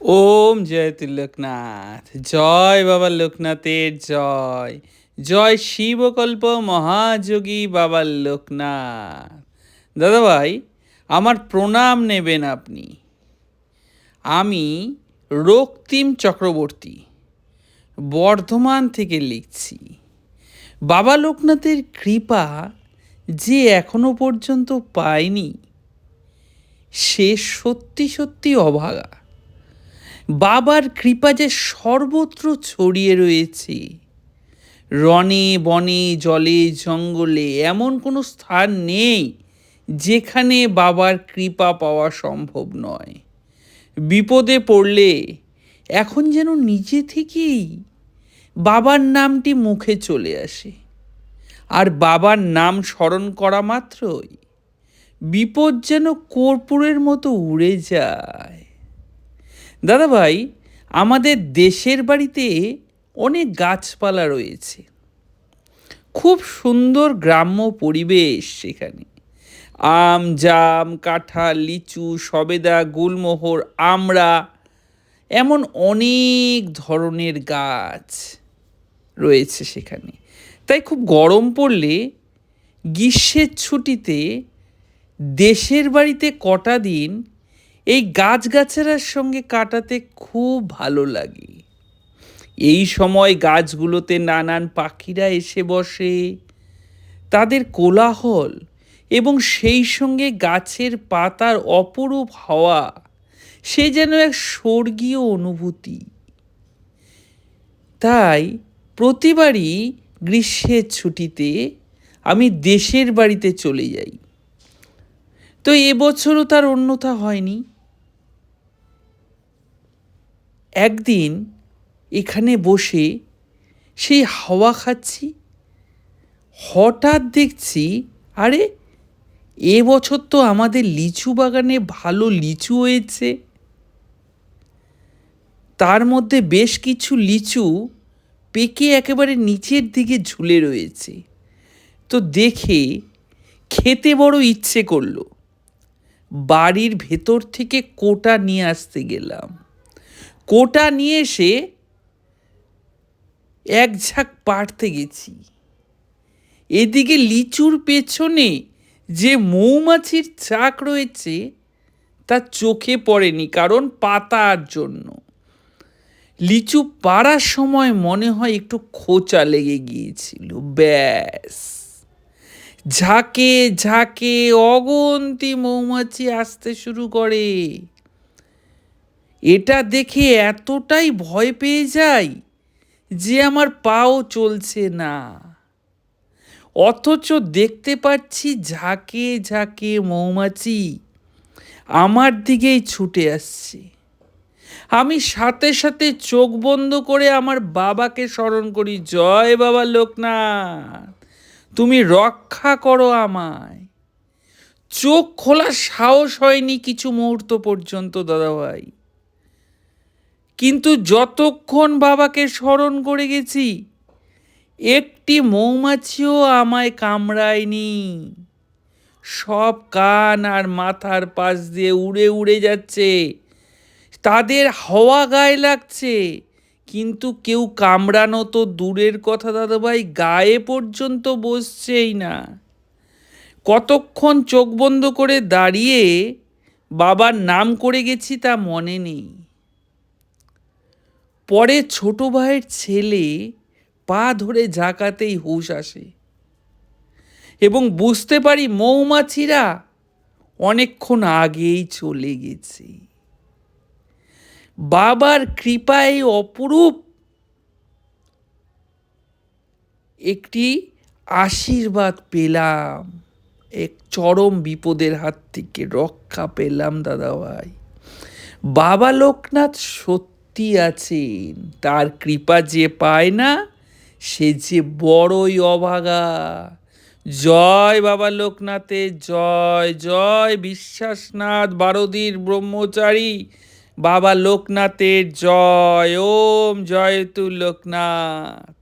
ওম জয়তু লোকনাথ, জয় বাবা লোকনাথের জয়। জয় শিবকল্প মহাযোগী বাবা লোকনাথ। দাদাভাই, আমার প্রণাম নেবেন আপনি। আমি রক্তিম চক্রবর্তী বর্ধমান থেকে লিখছি। বাবা লোকনাথের কৃপা যে এখনো পর্যন্ত পায়নি, সে সত্যি সত্যি অভাগা। বাবার কৃপা যে সর্বত্র ছড়িয়ে রয়েছে, রণে বনে জলে জঙ্গলে এমন কোনো স্থান নেই যেখানে বাবার কৃপা পাওয়া সম্ভব নয়। বিপদে পড়লে এখন যেন নিজে থেকেই বাবার নামটি মুখে চলে আসে, আর বাবার নাম স্মরণ করা মাত্রই বিপদ যেন কর্পূরের মতো উড়ে যায়। দাদাভাই, আমাদের দেশের বাড়িতে অনেক গাছপালা রয়েছে, খুব সুন্দর গ্রাম্য পরিবেশ সেখানে। আম, জাম, কাঁঠাল, লিচু, সবেদা, গুলমোহর, আমড়া, এমন অনেক ধরনের গাছ রয়েছে সেখানে। তাই খুব গরম পড়লে গ্রীষ্মের ছুটিতে দেশের বাড়িতে কটা দিন এই গাছগাছড়ার সঙ্গে কাটাতে খুব ভালো লাগে। এই সময় গাছগুলোতে নানান পাখিরা এসে বসে, তাদের কোলাহল এবং সেই সঙ্গে গাছের পাতার অপরূপ হাওয়া, সে যেন এক স্বর্গীয় অনুভূতি। তাই প্রতিবারই গ্রীষ্মের ছুটিতে আমি দেশের বাড়িতে চলে যাই। তো এবছরও তার অন্যথা হয়নি। একদিন এখানে বসে সেই হাওয়া খাচ্ছি, হঠাৎ দেখছি, আরে এবছর তো আমাদের লিচু বাগানে ভালো লিচু হয়েছে। তার মধ্যে বেশ কিছু লিচু পেকে একেবারে নিচের দিকে ঝুলে রয়েছে। তো দেখে খেতে বড় ইচ্ছে করলো। বাড়ির ভেতর থেকে কোটা নিয়ে আসতে গেলাম। কোটা নিয়ে এসে এক ঝাঁক পাড়তে গেছি। এদিকে লিচুর পেছনে যে মৌমাছির চাক রয়েছে তা চোখে পড়েনি, কারণ পাতার জন্য। লিচু পাড়ার সময় মনে হয় একটু খোঁচা লেগে গিয়েছিল, ব্যাস। ঝাঁকে ঝাঁকে অগুন্তি মৌমাছি আসতে শুরু করে। এটা দেখে এতটাই ভয় পেয়ে যাই যে আমার পাও চলছে না, অথচ দেখতে পাচ্ছি ঝাঁকে ঝাঁকে মৌমাছি আমার দিকেই ছুটে আসছে। আমি সাথে সাথে চোখ বন্ধ করে আমার বাবাকে স্মরণ করি, জয় বাবা লোকনাথ, তুমি রক্ষা করো আমায়। চোখ খোলার সাহস হয়নি কিছু মুহূর্ত পর্যন্ত দাদাভাই, কিন্তু যতক্ষণ বাবাকে স্মরণ করে গেছি একটি মৌমাছিও আমায় কামড়ায়নি। সব কান আর মাথার পাশ দিয়ে উড়ে উড়ে যাচ্ছে, তাদের হাওয়া গায়ে লাগছে, কিন্তু কেউ কামড়ানো তো দূরের কথা দাদাভাই, গায়ে পর্যন্ত বসছেই না। কতক্ষণ চোখ বন্ধ করে দাঁড়িয়ে বাবার নাম করে গেছি তা মনে নেই। পরে ছোট ভাইয়ের ছেলে পা ধরে ঝাঁকাতেই হুঁশ আসে এবং বুঝতে পারি মৌমাছিরা অনেকক্ষণ আগেই চলে গেছে। বাবার কৃপায় অপরূপ একটি আশীর্বাদ পেলাম, এক চরম বিপদের হাত থেকে রক্ষা পেলাম দাদাভাই। বাবা লোকনাথ সত্যি আছেন, তার কৃপা যে পায় না সে যে বড়ই অভাগা। জয় বাবা লোকনাথের জয়, জয় বিশ্বাসনাথ বারদীর ব্রহ্মচারী বাবা লোকনাথের জয়। ওম জয়তু লোকনাথ।